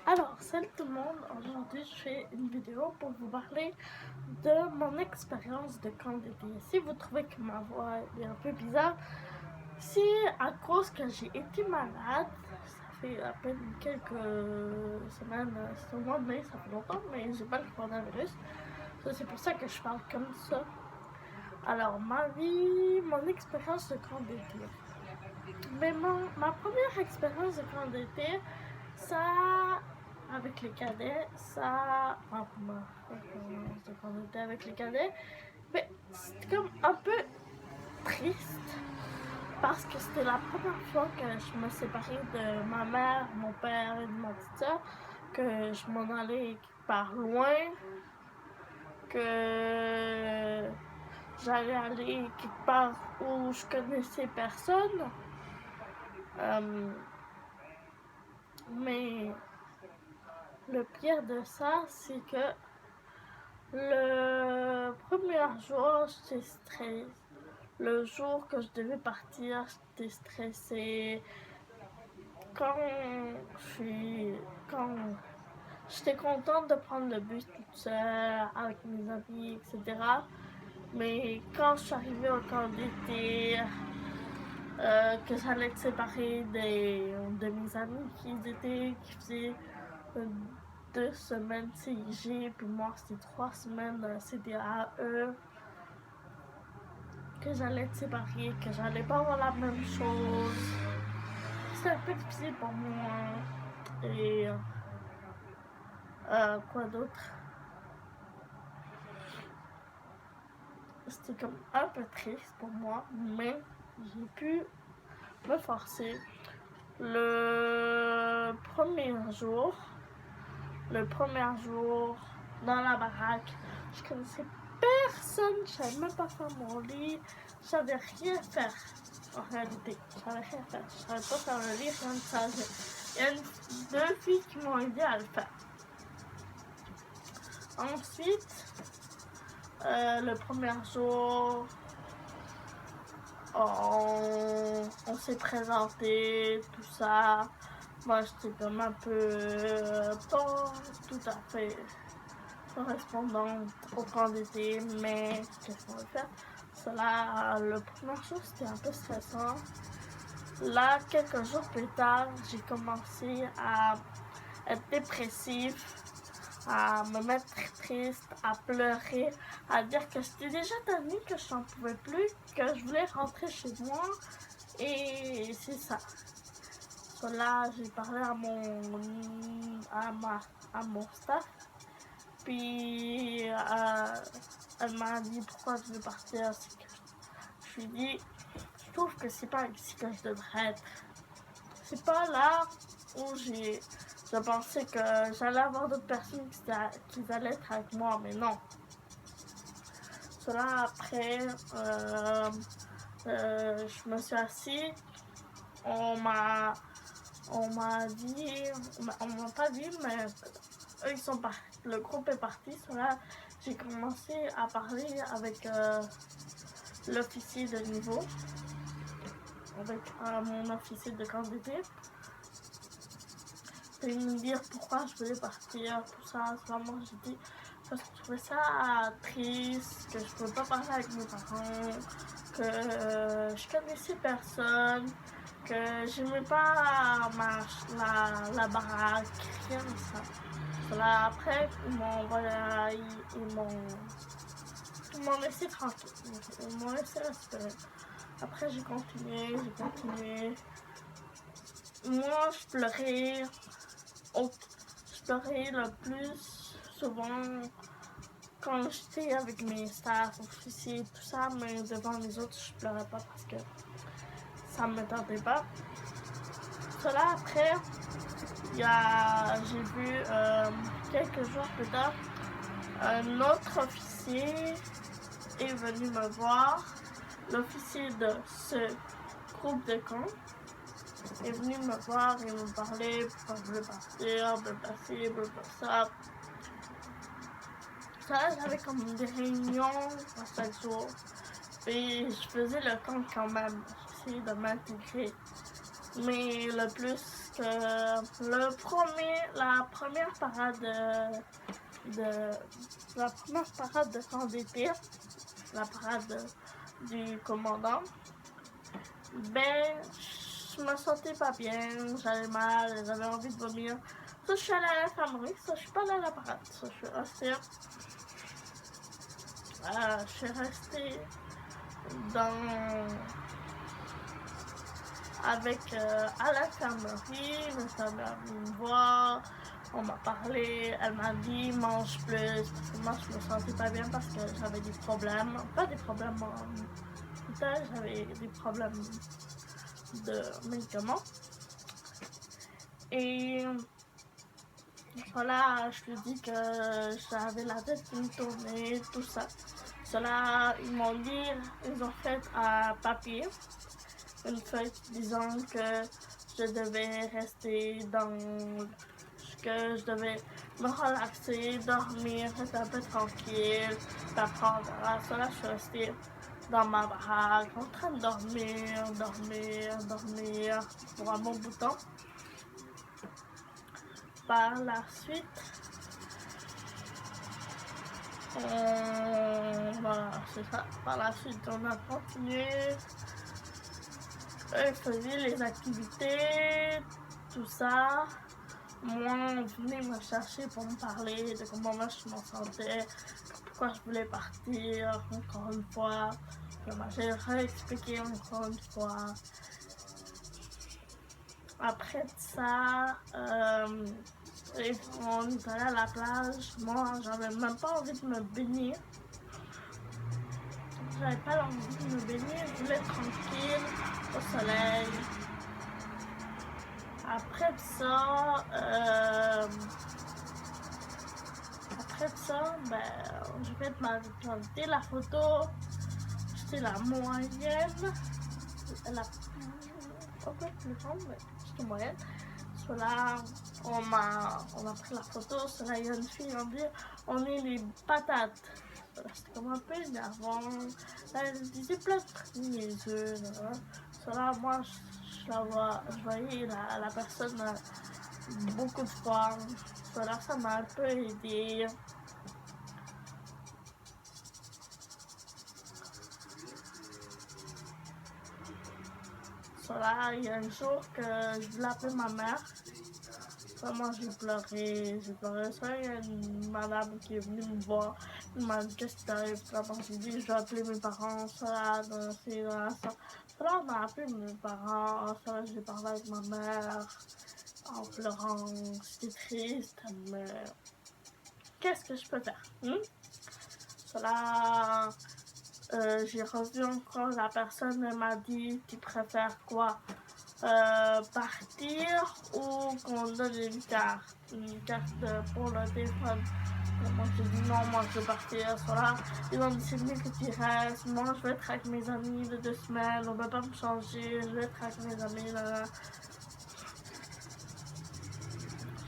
Alors, salut tout le monde, aujourd'hui je fais une vidéo pour vous parler de mon expérience de camp d'été. Si vous trouvez que ma voix est un peu bizarre, c'est à cause que j'ai été malade. Ça fait à peine quelques semaines, c'est au mois de mai, ça fait longtemps, mais j'ai pas le coronavirus. C'est pour ça que je parle comme ça. Alors, ma vie, mon expérience de camp d'été. Mais ma première expérience de camp d'été, ça, avec les cadets, ça, enfin, quand on était avec les cadets, mais c'était comme un peu triste parce que c'était la première fois que je me séparais de ma mère, mon père et de ma petite soeur, que je m'en allais quelque part loin, que j'allais aller quelque part où je connaissais personne. Mais le pire de ça, c'est que le premier jour, j'étais stressée. Le jour que je devais partir, j'étais stressée. Quand quand j'étais contente de prendre le bus toute seule avec mes amis, etc. Mais quand je suis arrivée au camp d'été, que j'allais être séparée de mes amis qui faisaient 2 semaines CIG, puis moi c'était 3 semaines CDAE, que j'allais être séparée, que j'allais pas avoir la même chose. C'était un peu difficile pour moi. Et quoi d'autre? C'était comme un peu triste pour moi, mais j'ai pu me forcer. Le premier jour, dans la baraque, je connaissais personne, je savais même pas faire mon lit, je savais rien faire. En réalité, je savais rien faire, je savais pas faire le lit, rien de ça. Il y a deux filles qui m'ont aidé à le faire. Ensuite, le premier jour, on s'est présenté, tout ça. Moi, j'étais comme un peu pas tout à fait correspondante au camp d'été, mais qu'est-ce qu'on va faire? Cela, le premier jour, c'était un peu stressant. Là, quelques jours plus tard, j'ai commencé à être dépressive, à me mettre triste, à pleurer, à dire que j'étais déjà tannée, que je n'en pouvais plus, que je voulais rentrer chez moi. Et c'est ça. Là, j'ai parlé à mon staff. Puis elle m'a dit pourquoi je veux partir. Je lui ai dit, je trouve que c'est pas ici que je devrais être. C'est pas là où je pensais que j'allais avoir d'autres personnes qui allaient être avec moi, mais non. Cela après, je me suis assise, on m'a dit, on m'a pas dit, mais eux ils sont partis, le groupe est parti. Cela, j'ai commencé à parler avec l'officier de niveau, avec mon officier de camp d'été, et me dire pourquoi je voulais partir, tout ça. Moi j'ai dit parce que je trouvais ça triste, que je pouvais pas parler avec mes parents, que je connaissais personne, que j'aimais pas la baraque, rien de ça. Voilà, après, ils m'ont laissé tranquille, ils m'ont laissé respirer. Après, j'ai continué. Moi, je pleurais le plus souvent quand j'étais avec mes staffs, officiers, tout ça, mais devant les autres, je pleurais pas parce que ça me tentait pas. Cela après, j'ai vu quelques jours plus tard, un autre officier est venu me voir. L'officier de ce groupe de camp est venu me voir et me parler pourquoi je voulais partir, me passer, ça. Ça, j'avais comme des réunions à chaque jour. Et je faisais le camp quand même. J'essayais de m'intégrer. Mais le plus la première parade de camp d'été, la parade du commandant, ben je me sentais pas bien, j'avais mal, j'avais envie de vomir. Ça, je suis allée à l'infirmerie, ça, je suis pas allée à la parade, ça, je suis restée à l'infirmerie, l'infirmière est venue me voir, on m'a parlé, elle m'a dit mange plus, parce que moi je me sentais pas bien parce que j'avais des problèmes, pas des problèmes mentaux, j'avais des problèmes de médicaments. Et voilà, je te dis que j'avais la tête qui me tournait, tout ça. Cela, ils ont fait un papier, une feuille disant que je devais rester que je devais me relaxer, dormir, rester un peu tranquille, d'apprendre. Alors cela, je suis restée dans ma baraque, en train de dormir pour un bon bout de temps. Par la suite, voilà, c'est ça. Par la suite, on a continué. Eux faisaient les activités, tout ça. Moi, on venait me chercher pour me parler de comment moi je m'en sentais, pourquoi je voulais partir, encore une fois. J'ai réexpliqué encore une fois. Après ça, on est allé à la plage. Moi, j'avais même pas envie de me baigner. J'avais pas envie de me baigner, je voulais être tranquille, au soleil. Après ça, ben, je vais planter la photo. J'étais la moyenne. Un peu plus grande, mais j'étais moyenne. Cela, on a pris la photo. Cela, il y a une fille qui m'a dit on est les patates. C'était comme un peu énervant. Là, elle disait plein de trucs niaiseux. Cela, moi, je voyais la personne beaucoup de fois. Cela, ça m'a un peu aidé. Cela, il y a un jour que je voulais appeler ma mère. Vraiment, j'ai pleuré. Ça, il y a une madame qui est venue me voir. Elle m'a dit qu'est-ce qui t'arrive. J'ai dit je vais appeler mes parents. Ça, on a appelé mes parents. Ça, j'ai parlé avec ma mère en pleurant. C'était triste, mais qu'est-ce que je peux faire? Cela, j'ai revu encore la personne. Elle m'a dit tu préfères quoi? Partir ou qu'on donne une carte pour le téléphone. Et moi j'ai dit non, moi je veux partir. Voilà. Ils ont dit c'est mieux que tu restes. Moi je vais être avec mes amis de 2 semaines, on ne peut pas me changer, je vais être avec mes amis. Là.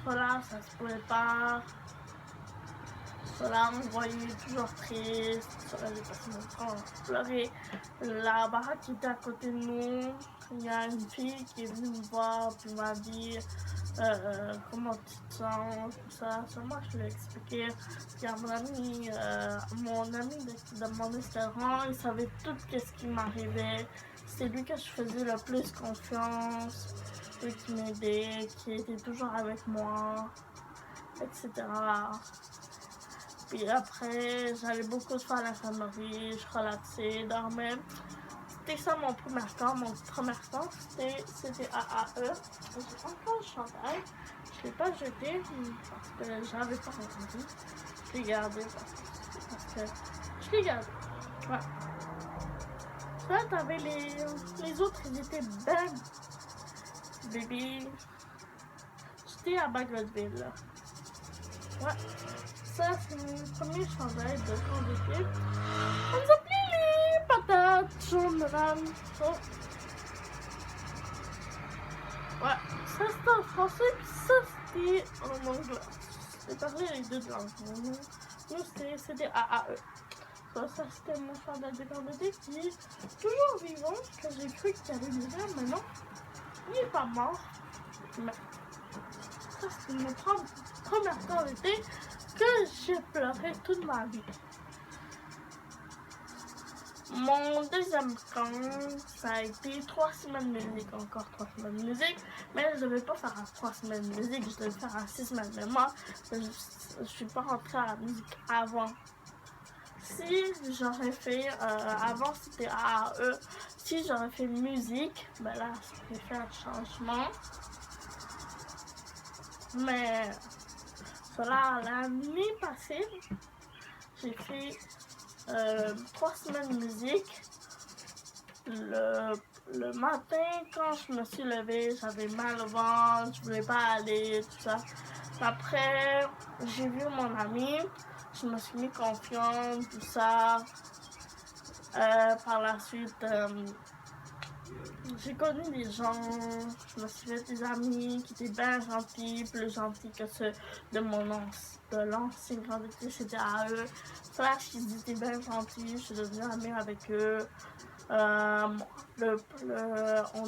Voilà, ça se pouvait pas. Cela, on me voyait toujours triste. Cela, j'ai passé mon temps à pleurer. La baraque qui était à côté de nous, il y a une fille qui est venue me voir et m'a dit comment tu te sens, tout ça. Moi, je lui ai expliqué. Il y a mon ami de mon restaurant, il savait tout ce qui m'arrivait. C'est lui que je faisais le plus confiance, lui qui m'aidait, qui était toujours avec moi, etc. Puis après, j'allais beaucoup de fois à l'infirmerie, je relaxais, dormais. C'était ça mon premier temps. Mon premier temps, c'était AAE. J'ai encore le chandail. Je ne l'ai pas jeté parce que j'avais pas entendu. Je l'ai gardé parce que je l'ai gardé. Ouais. Là, t'avais les autres, ils étaient ben bébés. J'étais à Bagotville, là. Ouais. Ça, c'est mon premier chandail de camp d'été. On s'appelait les patates jaunes, madame. Oh. Ouais, ça c'était en français, puis ça c'était en anglais. J'ai parlé les deux langues. Nous, c'était AAE. Ça c'était mon chandail de camp d'été qui est toujours vivant, que j'ai cru qu'il allait mourir, mais non. Il n'est pas mort. Mais ça, c'est mon première camp d'été que j'ai pleuré toute ma vie. Mon deuxième camp, ça a été 3 semaines de musique, encore 3 semaines de musique, mais je ne devais pas faire 3 semaines de musique, je devais faire 6 semaines. Mais moi, je ne suis pas rentrée à la musique avant. Si j'aurais fait, avant c'était AAE, si j'aurais fait musique, ben là, je vais faire un changement. Mais cela, l'année passée, j'ai fait 3 semaines de musique. Le matin, quand je me suis levée, j'avais mal au ventre, je voulais pas aller, tout ça. Après, j'ai vu mon ami, je me suis mis confiante, tout ça. Par la suite, j'ai connu des gens, je me suis fait des amis qui étaient bien gentils, plus gentils que ceux de l'ancienne quand c'était à eux. Slash, ils étaient bien gentils, je suis devenue amie avec eux. On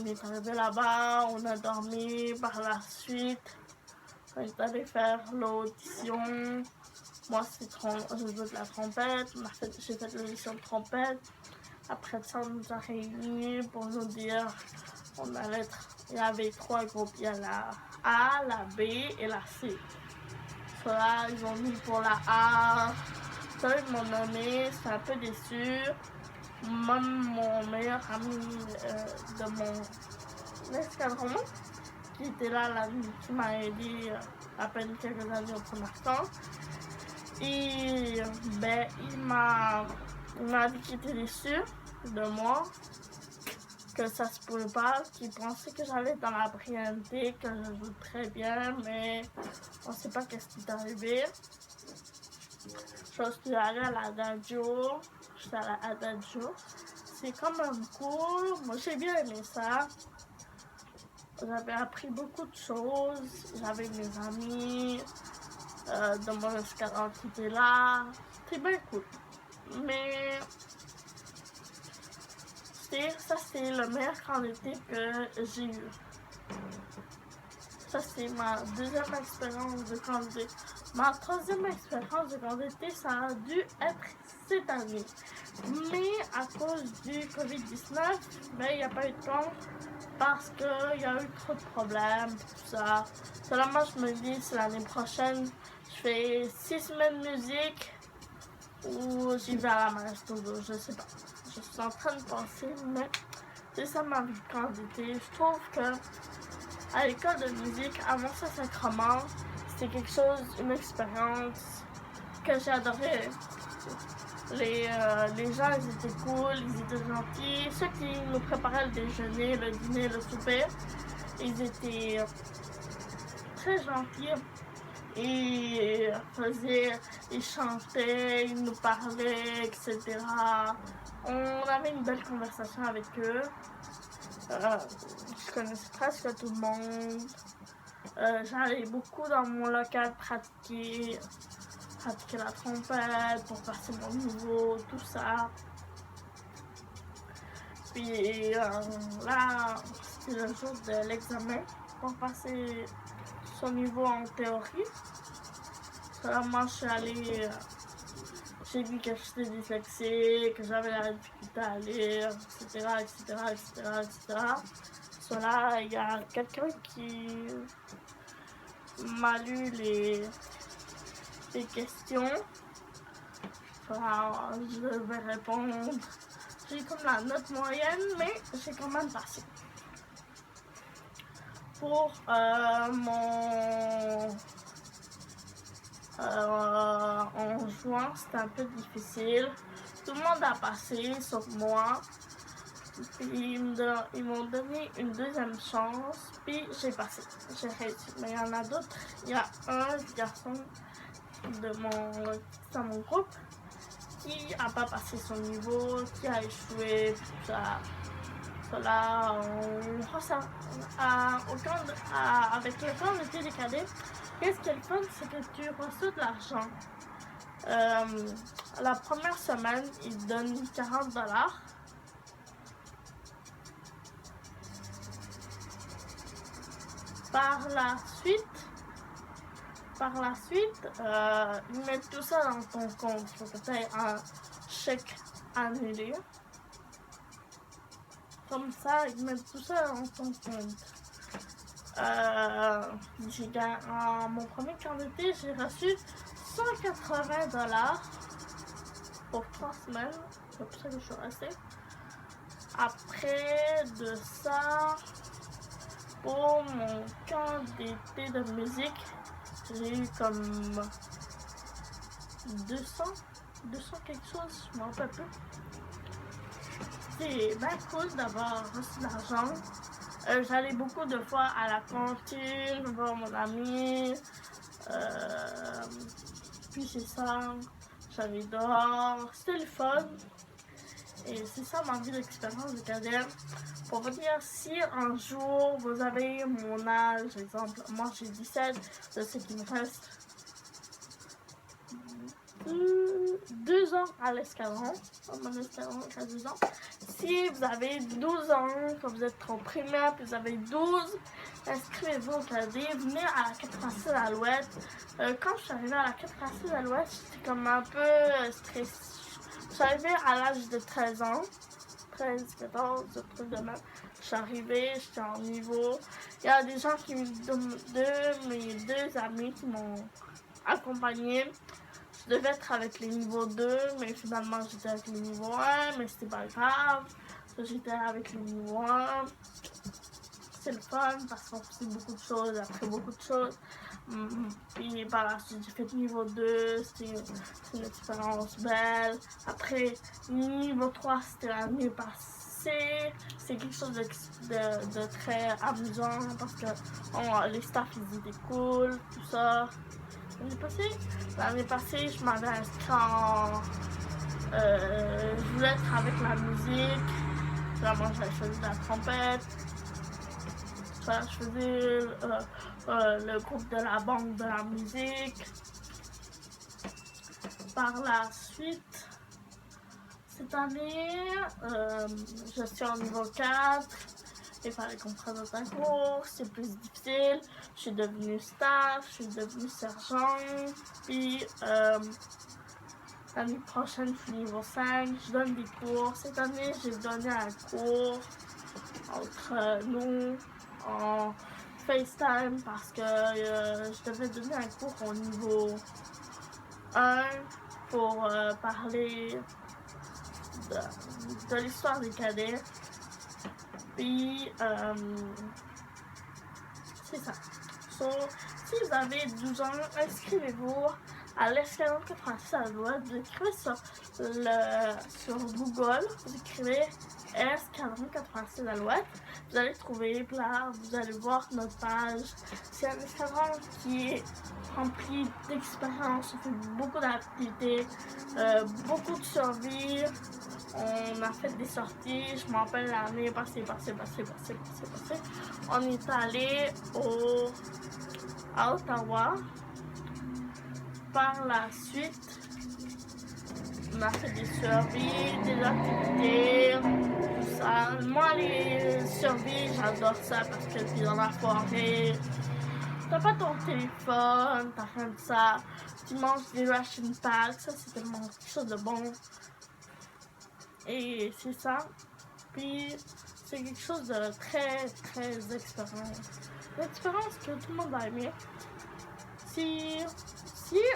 est arrivé là-bas, on a dormi. Par la suite, on est allé faire l'audition. Moi, je joue de la trompette. J'ai fait l'audition de trompette. Après ça, on nous a réunis pour nous dire il y avait 3 groupes. Il y a la A, la B et la C. Ceux-là, ils ont mis pour la A. Ça, ils m'ont nommé, j'étais un peu déçue. Même mon meilleur ami de mon escadron, qui était là, qui m'a aidé à peine quelques années au premier temps. Et ben, il m'a dit qu'il était déçu de moi, que ça se pouvait pas, qu'il pensait que j'allais être dans la brillantité, que je joue très bien, mais on sait pas qu'est-ce qui est arrivé. Je suis allée à l'Adagio, j'étais à l'Adagio. C'est quand même cool, moi j'ai bien aimé ça. J'avais appris beaucoup de choses, j'avais mes amis de mon escadron qui étaient là. C'était bien cool. Mais ça c'est le meilleur camp d'été que j'ai eu. Ça c'est ma deuxième expérience de camp d'été. Ma troisième expérience de camp d'été, ça a dû être cette année. Mais à cause du Covid-19, ben, il n'y a pas eu de camp parce qu'il y a eu trop de problèmes, tout ça. Seulement, je me dis, c'est l'année prochaine, je fais 6 semaines de musique ou j'y vais à la Maestro, je sais pas. Je suis en train de penser, mais c'est ça ma vie de camp d'été. Je trouve que à l'école de musique, avant ça, sacrement, c'était quelque chose, une expérience que j'ai adoré. Les gens, ils étaient cool, ils étaient gentils. Ceux qui nous préparaient le déjeuner, le dîner, le souper, ils étaient très gentils. Ils ils chantaient, ils nous parlaient, etc. On avait une belle conversation avec eux. Je connaissais presque tout le monde. J'allais beaucoup dans mon local pratiquer la trompette pour passer mon niveau, tout ça. Puis là, c'était le jour de l'examen pour passer son niveau en théorie. Là, moi, je suis allée, j'ai dit que j'étais dyslexique, que j'avais la difficulté à lire, etc., etc., etc., etc. Là, il y a quelqu'un qui m'a lu les questions. Là, je vais répondre. J'ai comme la note moyenne, mais j'ai quand même passé. Pour en juin, c'était un peu difficile. Tout le monde a passé, sauf moi. Puis ils m'ont donné une deuxième chance, puis j'ai passé. J'ai réussi. Mais il y en a d'autres. Il y a un garçon dans mon groupe qui n'a pas passé son niveau, qui a échoué, tout ça. Cela, avec le camp d'été des cadets, qu'est-ce qui est le fun, c'est que tu reçois de l'argent. La première semaine, ils donnent 40$. Par la suite, ils mettent tout ça dans ton compte. Il faut que tu aies un chèque annulé. Comme ça, ils mettent tout ça dans ton compte. Mon premier camp d'été, j'ai reçu 180$ pour 3 semaines. C'est pour ça que je suis restée. Après de ça, pour mon camp d'été de musique, j'ai eu comme 200 quelque chose, je m'en rappelle plus. C'est bien cool d'avoir reçu de l'argent. J'allais beaucoup de fois à la cantine, voir mon ami. Puis c'est ça, j'allais dehors, c'était le fun. Et c'est ça ma vie d'expérience de cadet. Pour vous dire, si un jour vous avez mon âge, par exemple, moi j'ai 17, je sais qu'il me reste 2 ans à l'escadron, mon escadron a 2 ans. Si vous avez 12 ans, quand vous êtes en primaire, puis vous avez 12, inscrivez-vous au cadet, venez à la 86 Alouette. Quand je suis arrivée à la 86 Alouette, j'étais comme un peu stressée. Je suis arrivée à l'âge de 13 ans, 13, 14, ce truc de même. Je suis arrivée, j'étais en niveau. Il y a des gens mes 2 amis qui m'ont accompagnée. Je devais être avec les niveaux 2, mais finalement j'étais avec les niveaux 1, mais c'était pas grave. J'étais avec les niveaux 1. C'est le fun parce qu'on faisait beaucoup de choses, après beaucoup de choses. Puis par la suite j'ai fait niveau 2, c'était une expérience belle. Après niveau 3 c'était l'année passée. C'est quelque chose de très amusant parce que les staffs ils étaient cool, tout ça. L'année passée, je m'avais inscrit en... je voulais être avec la musique. Vraiment, j'avais choisi la trompette. Voilà, je faisais le groupe de la banque de la musique. Par la suite, cette année, je suis en niveau 4. Il fallait qu'on présente un cours, c'est plus difficile. Je suis devenue staff, je suis devenue sergent. Puis l'année prochaine, je suis niveau 5. Je donne des cours. Cette année, j'ai donné un cours entre nous en FaceTime parce que je devais donner un cours au niveau 1 pour parler de l'histoire des cadets. Puis, c'est ça. So, si vous avez 12 ans, inscrivez-vous à l'escadron 86 Alouette. Vous écrivez sur Google, vous écrivez escadron 86 Alouette. Vous allez trouver, là, vous allez voir notre page. C'est un escadron qui est rempli d'expérience. On fait beaucoup d'activités, beaucoup de survie. On a fait des sorties, je me rappelle l'année passée. On est allé à Ottawa. Par la suite, on a fait des survies, des activités, tout ça. Moi, les survies, j'adore ça parce que tu es dans la forêt. T'as pas ton téléphone, t'as rien de ça. Tu manges des ration packs, ça c'est tellement quelque chose de bon. Et c'est ça. Puis c'est quelque chose de très expérience. L'expérience que tout le monde va aimer. Si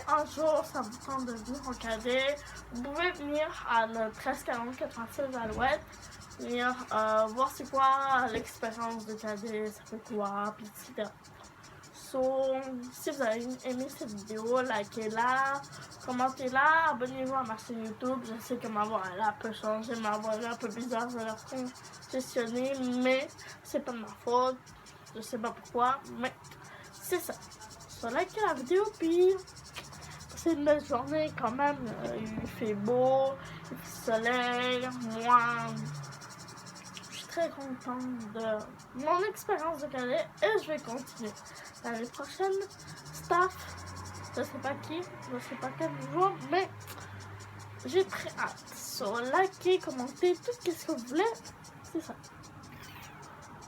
un jour ça vous tente de venir en cadet, vous pouvez venir à notre escadron 86 Alouette. Venir voir c'est quoi l'expérience de cadet, ça fait quoi, puis etc. So, si vous avez aimé cette vidéo, likez-la, commentez-la, abonnez-vous à ma chaîne YouTube. Je sais que ma voix elle a un peu changé, ma voix elle est un peu bizarre, je l'ai congestionné, mais c'est pas de ma faute. Je sais pas pourquoi, mais c'est ça. So, likez la vidéo, puis c'est une belle journée quand même. Il fait beau, il fait soleil, moi je suis très contente de mon expérience de cadet et je vais continuer. L'année prochaine, staff, je sais pas qui, je sais pas quel jour, mais j'ai très hâte. So, likez, commentez, tout ce que vous voulez, c'est ça.